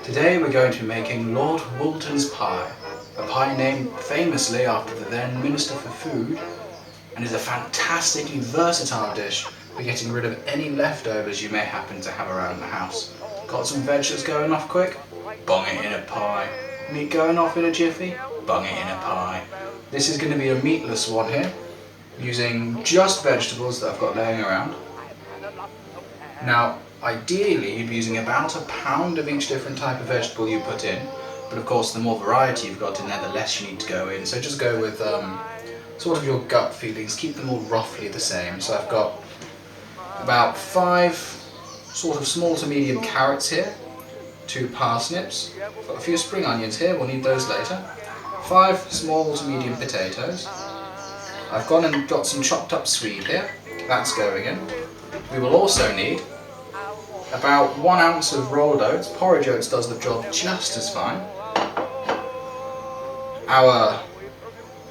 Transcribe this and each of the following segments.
Today we're going to be making Lord Woolton's pie, a pie named famously after the then Minister for Food, and is a fantastically versatile dish for getting rid of any leftovers you may happen to have around the house. Got some vegetables going off quick? Bung it in a pie. Meat going off in a jiffy? Bung it in a pie. This is going to be a meatless one here, using just vegetables that I've got laying around. Now, ideally you'd be using about a pound of each different type of vegetable you put in, but of course the more variety you've got in there, the less you need to go in. So just go with sort of your gut feelings, keep them all roughly the same. So I've got about 5 sort of small to medium carrots here, 2 parsnips, got a few spring onions here, we'll need those later, 5 small to medium potatoes. I've gone and got some chopped up swede here, that's going in. We will also need about 1 ounce of rolled oats. Porridge oats does the job just as fine. Our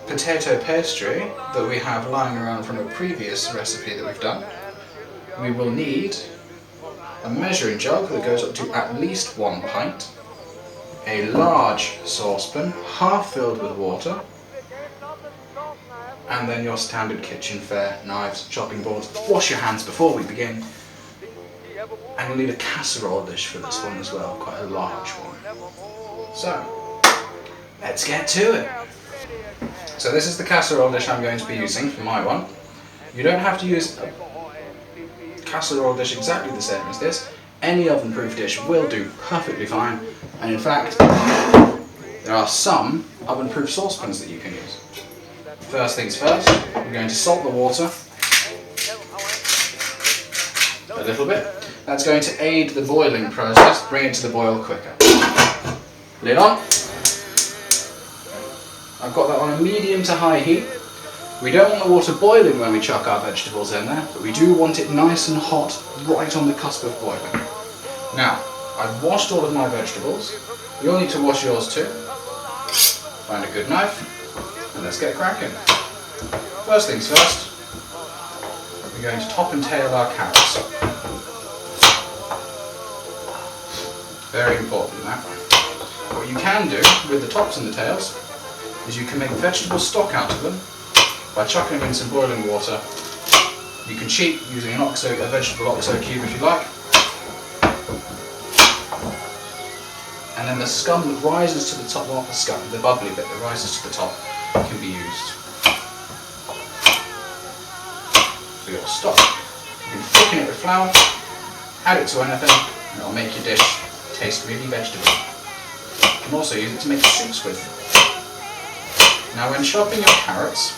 potato pastry that we have lying around from a previous recipe that we've done. We will need a measuring jug that goes up to at least 1 pint, a large saucepan half filled with water, and then your standard kitchen fare, knives, chopping boards. Wash your hands before we begin. And you'll need a casserole dish for this one as well, quite a large one. So, let's get to it. So this is the casserole dish I'm going to be using for my one. You don't have to use a casserole dish exactly the same as this. Any oven-proof dish will do perfectly fine. And in fact, there are some oven-proof saucepans that you can use. First things first, we're going to salt the water a little bit. That's going to aid the boiling process, bring it to the boil quicker. Lid on. I've got that on a medium to high heat. We don't want the water boiling when we chuck our vegetables in there, but we do want it nice and hot, right on the cusp of boiling. Now, I've washed all of my vegetables. You'll need to wash yours too. Find a good knife. And let's get cracking. First things first, we're going to top and tail our carrots. Very important that. What you can do with the tops and the tails is you can make vegetable stock out of them by chucking them in some boiling water. You can cheat using a vegetable OXO cube if you like. And then the scum that rises to the top, not the scum, the bubbly bit that rises to the top, can be used. So your stock, you can thicken it with flour, add it to anything, and it'll make your dish taste really vegetable. You can also use it to make soups with. Now when chopping your carrots,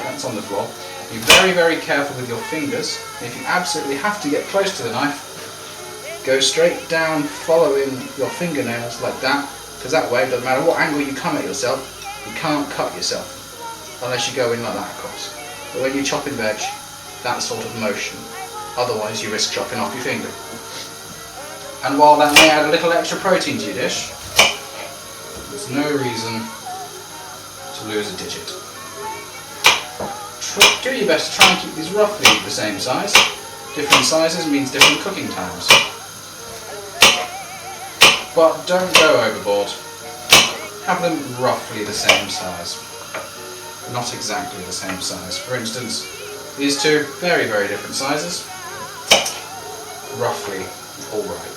that's on the floor, be very, very careful with your fingers. If you absolutely have to get close to the knife, go straight down following your fingernails like that, because that way, it doesn't matter what angle you come at yourself, you can't cut yourself, unless you go in like that across. But when you chop in veg, that sort of motion, otherwise you risk chopping off your finger. And while that may add a little extra protein to your dish, there's no reason to lose a digit. Do your best to try and keep these roughly the same size. Different sizes means different cooking times. But don't go overboard. Have them roughly the same size. Not exactly the same size. For instance, these two, very, very different sizes. Roughly alright.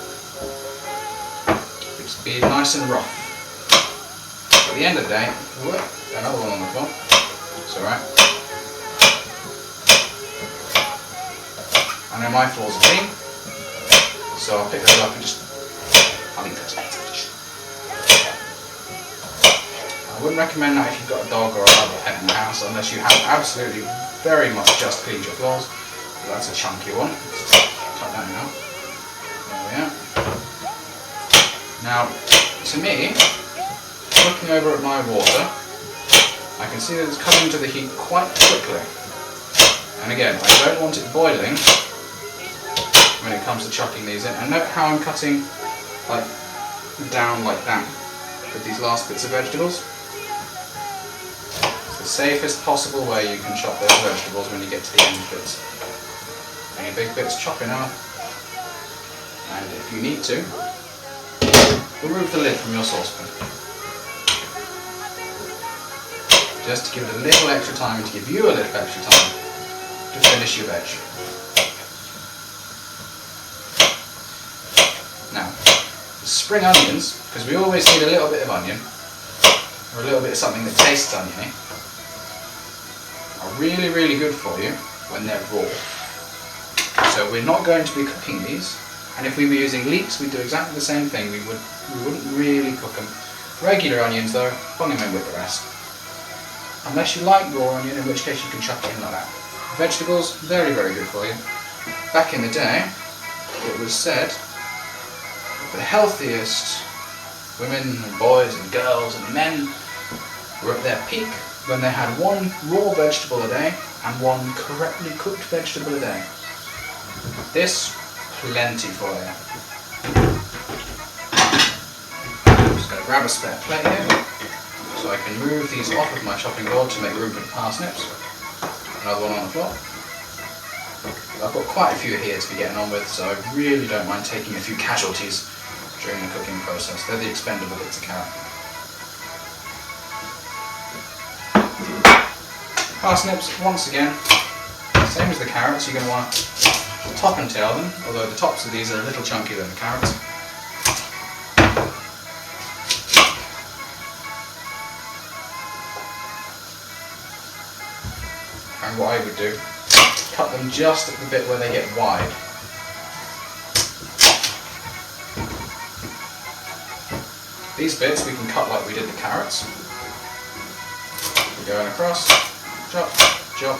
Just be nice and rough. At the end of the day, another one on the floor. It's alright. I know my floors are clean, so I'll pick those up and I'll leave those later. I wouldn't recommend that if you've got a dog or another pet in the house, unless you have absolutely very much just cleaned your floors. But that's a chunky one. Cut that out. There we are. Now, to me, looking over at my water, I can see that it's coming to the heat quite quickly. And again, I don't want it boiling when it comes to chucking these in. And note how I'm cutting like down like that with these last bits of vegetables. It's the safest possible way you can chop those vegetables when you get to the end bits. Any big bits, chop enough. And if you need to, remove the lid from your saucepan. Just to give it a little extra time and to give you a little extra time to finish your veg. Now, the spring onions, because we always need a little bit of onion, or a little bit of something that tastes oniony, are really, really good for you when they're raw. So we're not going to be cooking these, and if we were using leeks, we'd do exactly the same thing. We wouldn't really cook them. Regular onions though, bung them in with the rest. Unless you like raw onion, in which case you can chuck it in like that. Vegetables, very, very good for you. Back in the day, it was said that the healthiest women and boys and girls and men were at their peak when they had one raw vegetable a day and one correctly cooked vegetable a day. This, plenty for you. I'm just going to grab a spare plate here so I can move these off of my chopping board to make room for the parsnips. Another one on the floor. I've got quite a few here to be getting on with, so I really don't mind taking a few casualties during the cooking process. They're the expendable bits of carrot. Parsnips, once again, same as the carrots, you're going to want to top and tail them, although the tops of these are a little chunkier than the carrots. And what I would do, cut them just at the bit where they get wide. These bits we can cut like we did the carrots. We're going across, chop, chop,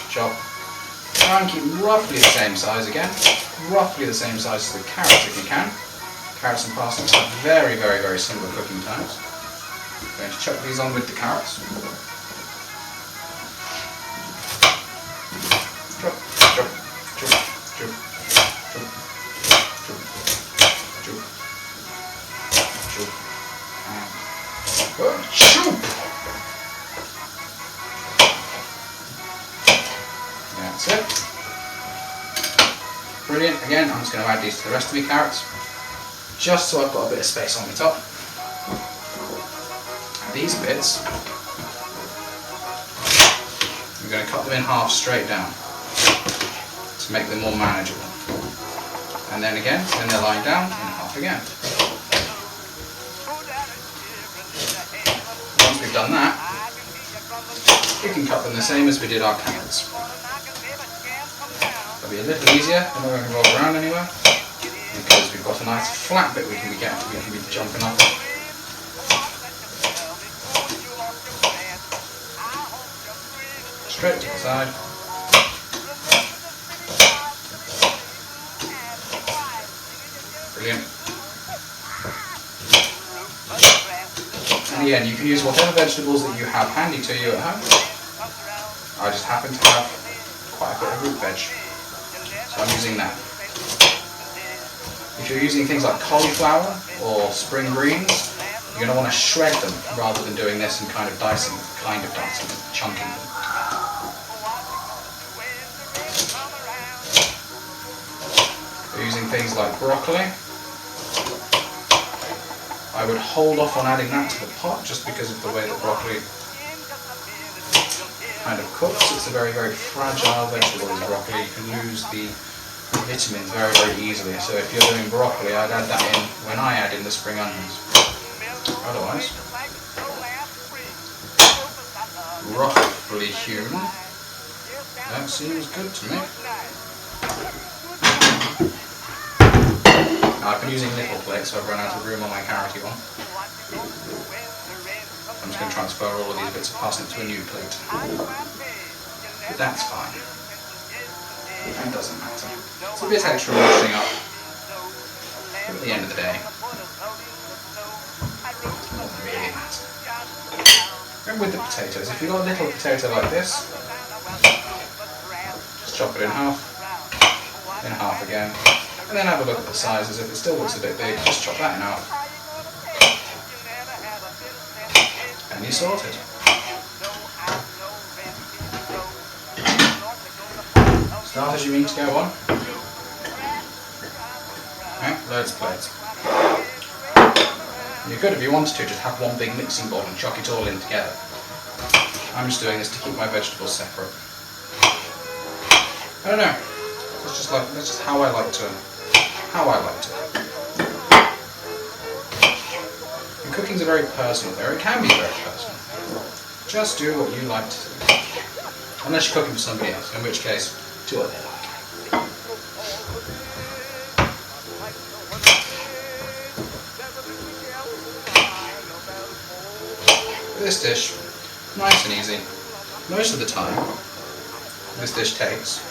chop. Try and keep roughly the same size again, roughly the same size as the carrots if you can. Carrots and parsnips have very, very, very similar cooking times. I'm going to chuck these on with the carrots. Chop, chop, chop, chop, chop, chop, chop, chop, and chop. That's it. Brilliant. Again, I'm just going to add these to the rest of my carrots, just so I've got a bit of space on the top. And these bits, I'm going to cut them in half straight down to make them more manageable. And then again, when they're lying down, in half again. Once we've done that, we can cut them the same as we did our carrots. It'll be a little easier, and we're going to roll around anywhere, because we've got a nice flat bit we can be jumping off. Straight to the side. Brilliant. And again, you can use whatever vegetables that you have handy to you at home. I just happen to have quite a bit of root veg, so I'm using that. If you're using things like cauliflower or spring greens, you're going to want to shred them rather than doing this and kind of dicing, chunking them. If you're using things like broccoli, I would hold off on adding that to the pot just because of the way that broccoli kind of cooks. It's a very, very fragile vegetable, is broccoli. You can lose the vitamins very, very easily. So if you're doing broccoli, I'd add that in when I add in the spring onions. Otherwise, roughly hewn, that seems good to me. Now, I've been using little plates, so I've run out of room on my carroty one. I'm just going to transfer all of these bits of parsnip to a new plate. But that's fine. It doesn't matter. It's a bit extra washing up. But at the end of the day, it doesn't really matter. And with the potatoes, if you've got a little potato like this, just chop it in half again, and then have a look at the sizes. If it still looks a bit big, just chop that in half. And you're sorted. Start as you mean to go on. Okay, loads of plates. You could, if you wanted to, just have one big mixing bowl and chuck it all in together. I'm just doing this to keep my vegetables separate. I don't know. That's just how I like to cook. And cooking's a very personal affair. It can be very personal. Just do what you like to do. Unless you're cooking for somebody else, in which case, do what they like. This dish, nice and easy. Most of the time, this dish takes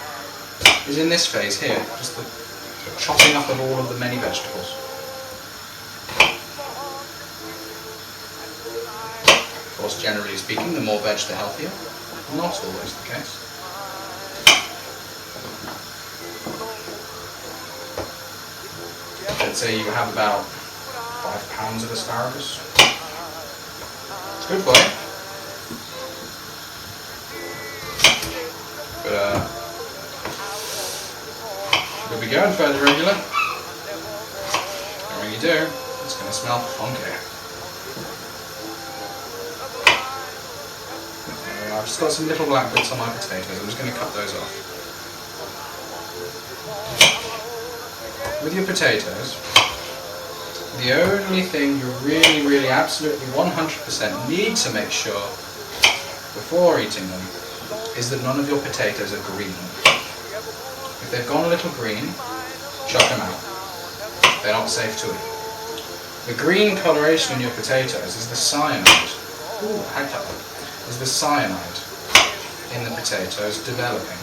is in this phase here, just the chopping up of all of the many vegetables. Of course, generally speaking, the more veg the healthier. Not always the case. Let's say you have about 5 pounds of asparagus. It's good for you. But you'll be going further regular. And when you do, it's going to smell funky. I've just got some little black bits on my potatoes. I'm just going to cut those off. With your potatoes, the only thing you really, absolutely 100% need to make sure before eating them is that none of your potatoes are green. If they've gone a little green, chuck them out. They're not safe to eat. The green coloration in your potatoes is the cyanide. Ooh, heck up. Is the cyanide in the potatoes developing.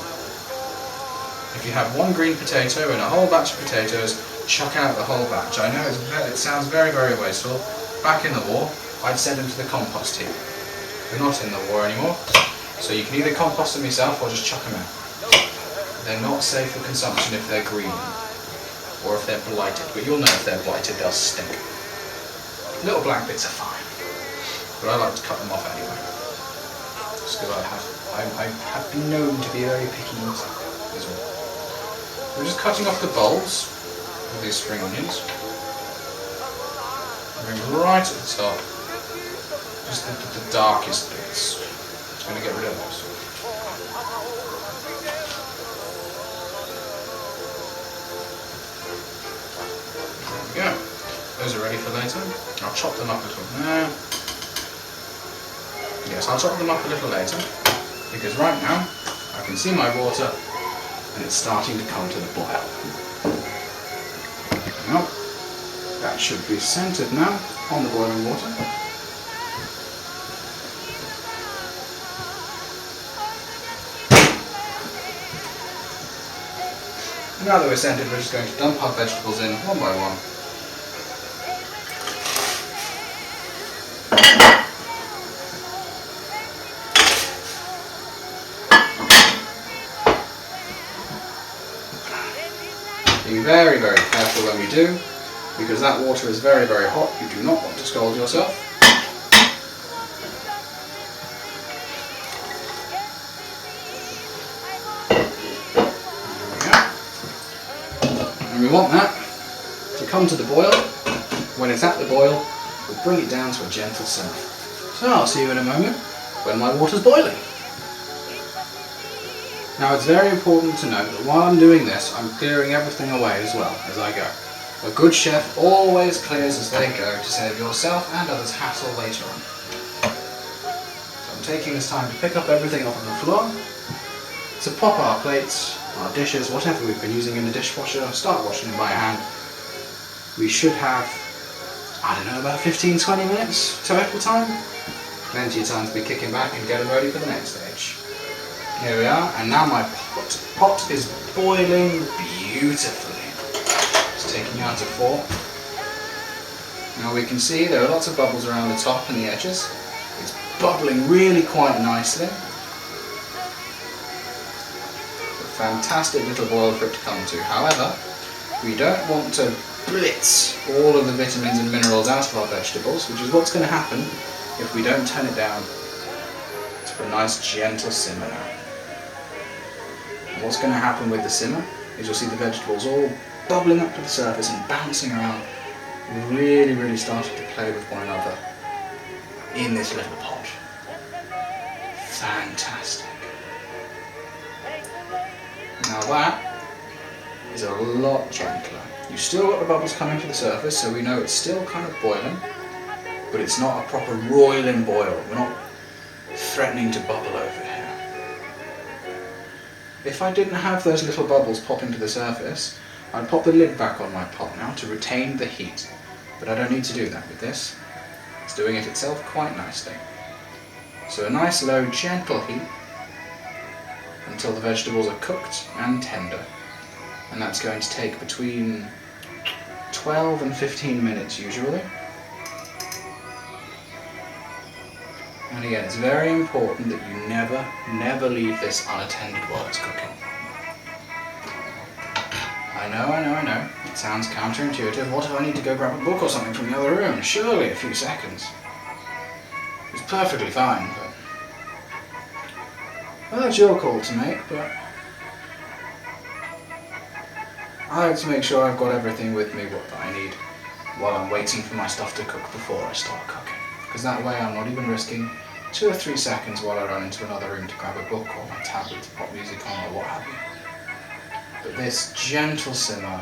If you have one green potato and a whole batch of potatoes, chuck out the whole batch. I know it sounds very, very wasteful. Back in the war, I'd send them to the compost heap. We're not in the war anymore, so you can either compost them yourself or just chuck them out. They're not safe for consumption if they're green, or if they're blighted, but you'll know if they're blighted, they'll stink. Little black bits are fine, but I like to cut them off anyway. Just because I have been known to be very picky eater as well. We're just cutting off the bulbs of these spring onions. Going right at the top, just the darkest bits. Just going to get rid of those. There we go. Those are ready for later. I'll chop them up a little. Yes, I'll chop them up a little later, because right now I can see my water and it's starting to come to the boil. Now, that should be centered now on the boiling water. Now that we're centered, we're just going to dump our vegetables in one by one. Be very, very careful when you do, because that water is very, very hot. You do not want to scald yourself. There we go. And we want that to come to the boil. When it's at the boil, we'll bring it down to a gentle simmer. So I'll see you in a moment when my water's boiling. Now it's very important to note that while I'm doing this, I'm clearing everything away as well as I go. A good chef always clears as they go to save yourself and others hassle later on. So I'm taking this time to pick up everything off of the floor, to pop our plates, our dishes, whatever we've been using in the dishwasher, start washing them by hand. We should have, I don't know, about 15-20 minutes total time. Plenty of time to be kicking back and getting ready for the next stage. Here we are, and now my pot is boiling beautifully. Just taking you out to 4. Now we can see there are lots of bubbles around the top and the edges. It's bubbling really quite nicely. A fantastic little boil for it to come to. However, we don't want to blitz all of the vitamins and minerals out of our vegetables, which is what's going to happen if we don't turn it down to a nice gentle simmer now. What's going to happen with the simmer is you'll see the vegetables all bubbling up to the surface and bouncing around really started to play with one another in this little pot. Fantastic. Now that is a lot gentler. You've still got the bubbles coming to the surface, so we know it's still kind of boiling, but it's not a proper roiling boil. We're not threatening to bubble over here. If I didn't have those little bubbles popping to the surface, I'd pop the lid back on my pot now to retain the heat, but I don't need to do that with this. It's doing it itself quite nicely. So a nice low gentle heat until the vegetables are cooked and tender, and that's going to take between 12 and 15 minutes usually. And again, it's very important that you never leave this unattended while it's cooking. I know, it sounds counterintuitive. What if I need to go grab a book or something from the other room? Surely a few seconds. It's perfectly fine, but... well, that's your call to make, but... I like to make sure I've got everything with me what I need while I'm waiting for my stuff to cook before I start cooking. Because that way I'm not even risking 2 or 3 seconds while I run into another room to grab a book or my tablet to pop music on or what have you. But this gentle simmer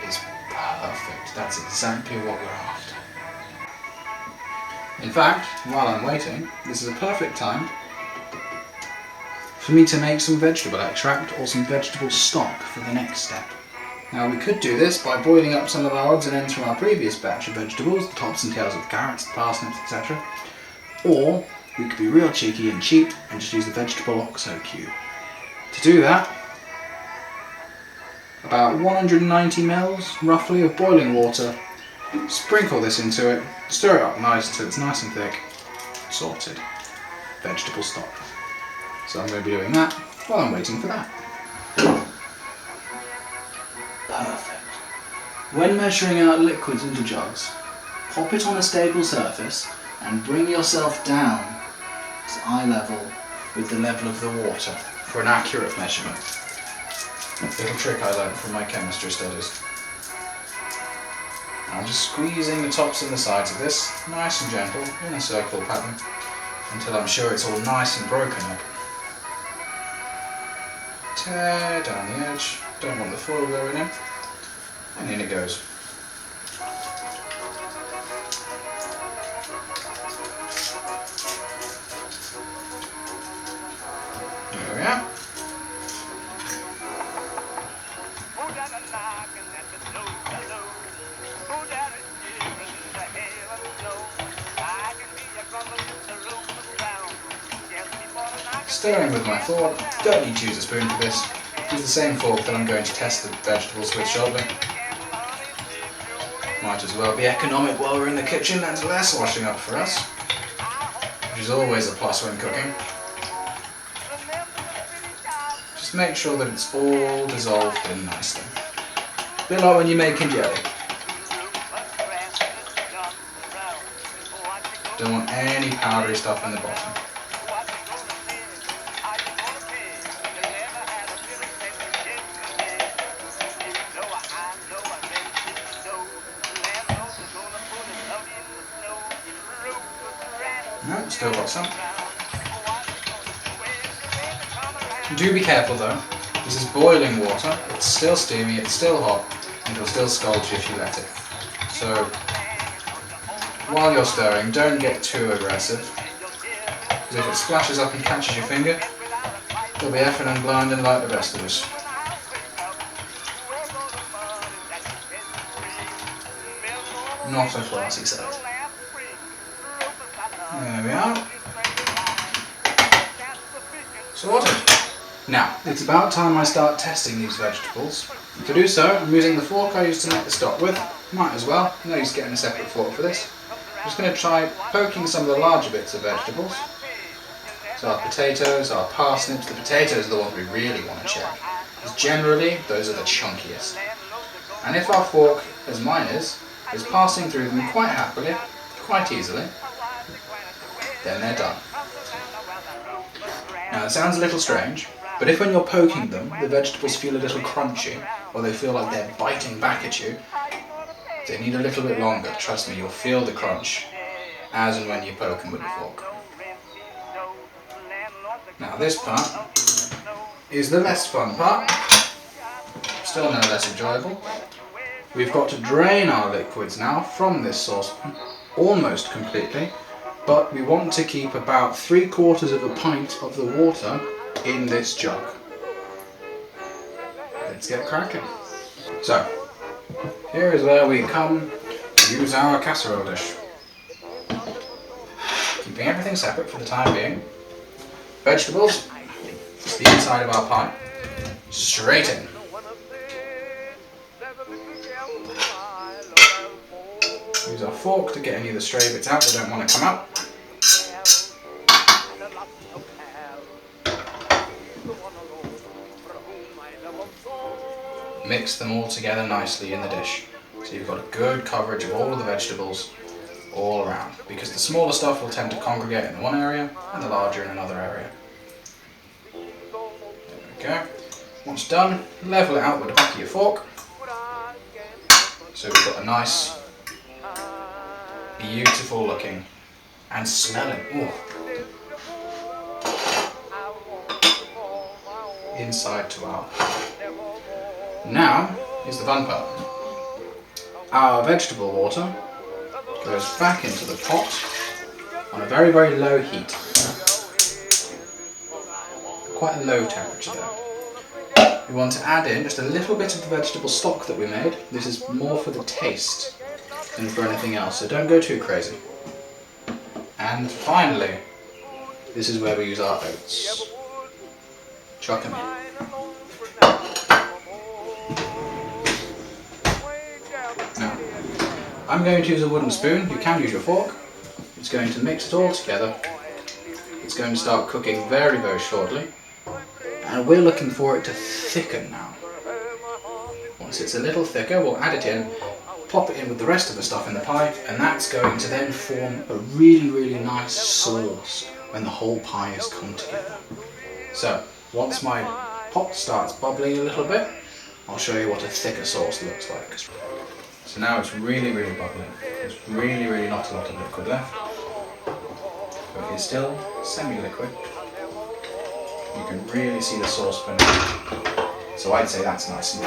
is perfect. That's exactly what we're after. In fact, while I'm waiting, this is a perfect time for me to make some vegetable extract or some vegetable stock for the next step. Now we could do this by boiling up some of our odds and ends from our previous batch of vegetables, the tops and tails of the carrots, the parsnips, etc. Or we could be real cheeky and cheap and just use the vegetable oxo cube. To do that, about 190 ml roughly of boiling water, sprinkle this into it, stir it up nice until it's nice and thick, sorted. Vegetable stock. So I'm going to be doing that while I'm waiting for that. Perfect. When measuring out liquids into jugs, pop it on a stable surface and bring yourself down to eye level with the level of the water for an accurate measurement. Little trick I learned from my chemistry studies. I'm just squeezing the tops and the sides of this, nice and gentle, in a circle pattern, until I'm sure it's all nice and broken up. Tear down the edge, don't want the foil going in, and in it goes. There we are. Stirring with my fork, don't need to use a spoon for this. Use the same fork that I'm going to test the vegetables with shortly. Might as well be economic while we're in the kitchen, and less washing up for us, which is always a plus when cooking. Just make sure that it's all dissolved in nicely. A bit like when you're making jelly. Don't want any powdery stuff in the bottom. No, still got some. Do be careful though. This is boiling water. It's still steamy, it's still hot, and it'll still scald you if you let it. So, while you're stirring, don't get too aggressive. Because if it splashes up and catches your finger, you'll be effing and blinding like the rest of us. Not a classy sight. There we are. Sorted. Now, it's about time I start testing these vegetables. To do so, I'm using the fork I used to make the stock with. Might as well, no use getting a separate fork for this. I'm just going to try poking some of the larger bits of vegetables. So our potatoes, our parsnips, the potatoes are the ones we really want to check. Because generally, those are the chunkiest. And if our fork, as mine is passing through them quite happily, quite easily, then they're done. Now it sounds a little strange, but if when you're poking them, the vegetables feel a little crunchy, or they feel like they're biting back at you, They need a little bit longer. Trust me, you'll feel the crunch as and when you poke them with the fork. Now this part is the less fun part, still no less enjoyable. We've got to drain our liquids now from this saucepan, almost completely, but we want to keep about 3/4 of a pint of the water in this jug. Let's get cracking. So, here is where we come to use our casserole dish. Keeping everything separate for the time being. Vegetables, it's the inside of our pie, straight in. Use our fork to get any of the stray bits out that don't want to come out. Mix them all together nicely in the dish. So you've got a good coverage of all of the vegetables all around, because the smaller stuff will tend to congregate in one area and the larger in another area. There we go. Once done, level it out with the back of your fork. So we've got a nice, beautiful looking and smelling, inside to out. Now is the fun part. Our vegetable water goes back into the pot on a very, very low heat. Quite a low temperature there. We want to add in just a little bit of the vegetable stock that we made. This is more for the taste than for anything else, so don't go too crazy. And finally, this is where we use our oats. Chuck them in. Now, I'm going to use a wooden spoon. You can use your fork. It's going to mix it all together. It's going to start cooking very, very shortly. And we're looking for it to thicken now. Once it's a little thicker, we'll add it in, pop it in with the rest of the stuff in the pie, and that's going to then form a really, really nice sauce when the whole pie has come together. So, once my pot starts bubbling a little bit, I'll show you what a thicker sauce looks like. So now it's really, really bubbling. There's really, really not a lot of liquid left. But it's still semi-liquid. You can really see the sauce beneath. So I'd say that's nice and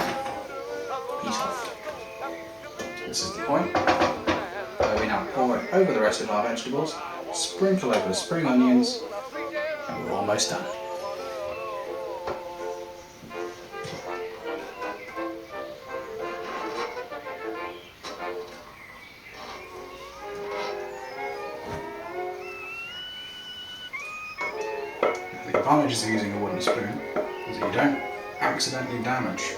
heat off. This is the point where we now pour it over the rest of our vegetables, sprinkle over the spring onions, and we're almost done. The advantages of using a wooden spoon is that you don't accidentally damage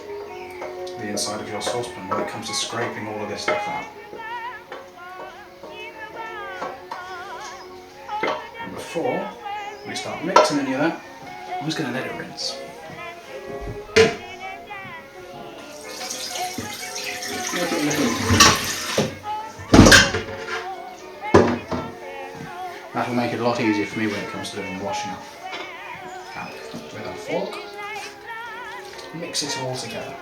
the inside of your saucepan when it comes to scraping all of this stuff out. And before we start mixing any of that, I'm just going to let it rinse. That'll make it a lot easier for me when it comes to doing the washing up. Now, with our fork, mix it all together.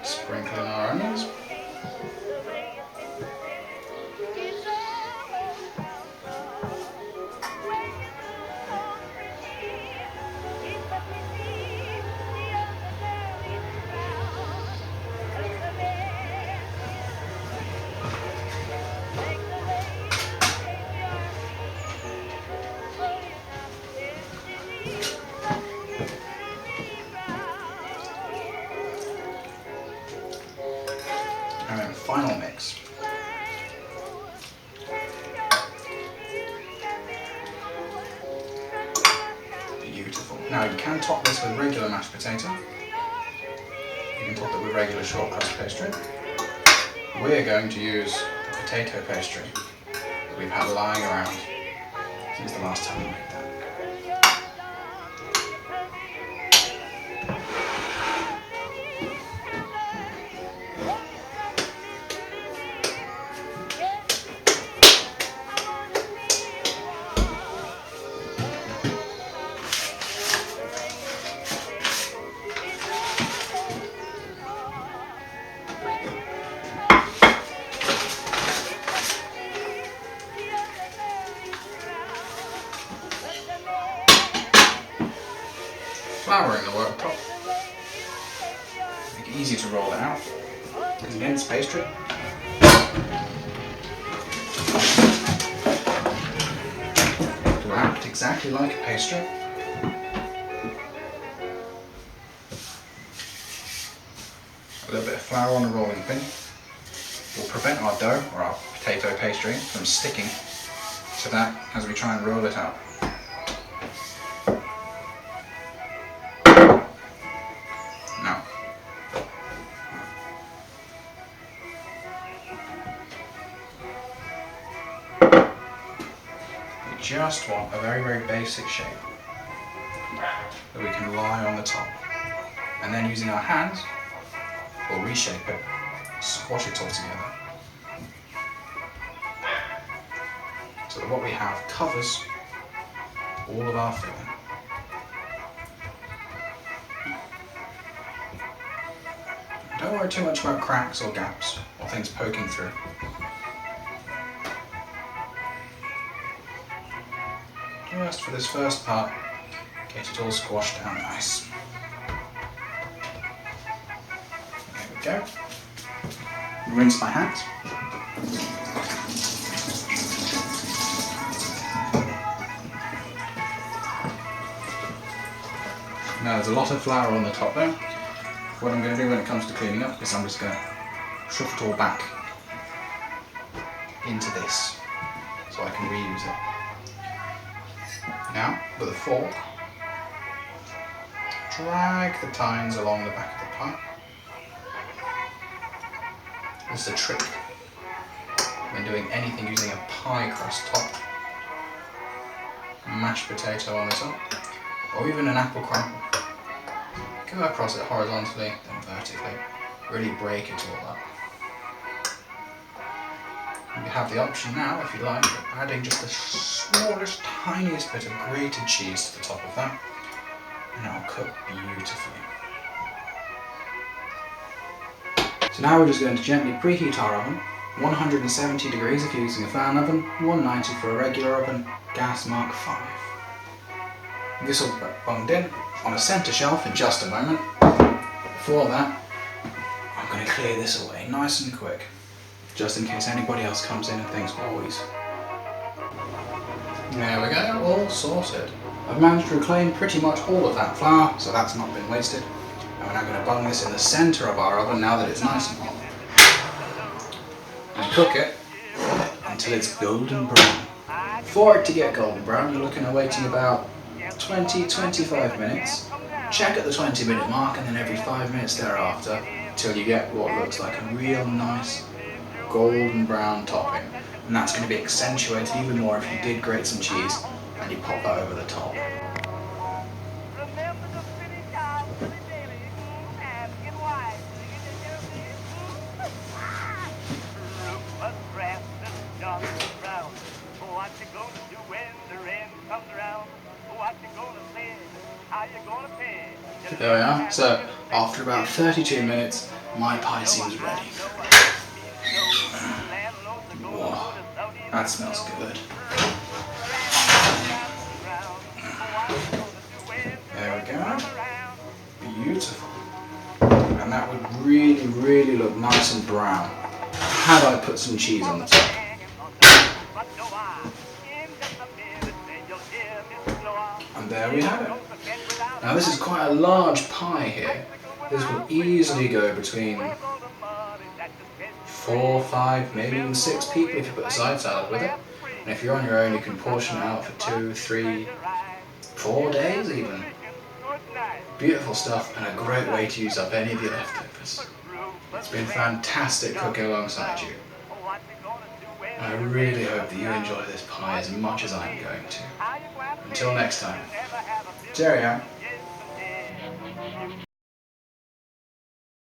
Sprinkle in our onions. And then final mix. Beautiful. Now you can top this with regular mashed potato. You can top it with regular short crust pastry. We're going to use potato pastry that we've had lying around since the last time we made that. flour in the worktop. Make it easy to roll it out. Because again, it's pastry. To act exactly like a pastry. A little bit of flour on the rolling pin will prevent our dough or our potato pastry from sticking to that as we try and roll it out. Now, we just want a very, very basic shape that we can lie on the top. And then using our hands, we'll reshape it, squash it all together. So that what we have covers all of our filling. Don't worry too much about cracks or gaps or things poking through. Just for this first part, get it all squashed down nice. There we go. Rinse my hands. Now there's a lot of flour on the top there. What I'm going to do when it comes to cleaning up is I'm just going to shove it all back into this so I can reuse it. Now, with a fork, drag the tines along the back of the pie. This is a trick when doing anything using a pie crust top. Mashed potato on the top, or even an apple crumble. Go across it horizontally, then vertically. Really break it all up. You have the option now, if you like, of adding just the smallest, tiniest bit of grated cheese to the top of that, and it'll cook beautifully. So now we're just going to gently preheat our oven, 170 degrees if you're using a fan oven, 190 for a regular oven, gas mark 5. This will be bunged in on a centre shelf in just a moment. Before that, I'm going to clear this away nice and quick, just in case anybody else comes in and thinks, always. There we go, all sorted. I've managed to reclaim pretty much all of that flour, so that's not been wasted. And we're now going to bung this in the centre of our oven now that it's nice and hot. And cook it until it's golden brown. For it to get golden brown, you're looking at waiting about 20-25 minutes. Check at the 20-minute mark and then every 5 minutes thereafter till you get what looks like a real nice golden brown topping. And that's going to be accentuated even more if you did grate some cheese and you pop that over the top. There we are. So after about 32 minutes, my pie seems ready. Whoa, that smells good. There we go. Beautiful. And that would really, really look nice and brown had I put some cheese on the top. And there we have it. Now this is quite a large pie here. This will easily go between 4, 5, maybe even 6 people if you put a side salad with it. And if you're on your own, you can portion it out for 2, 3, 4 days even. Beautiful stuff and a great way to use up any of your leftovers. It's been fantastic cooking alongside you. And I really hope that you enjoy this pie as much as I'm going to. Until next time, cheerio.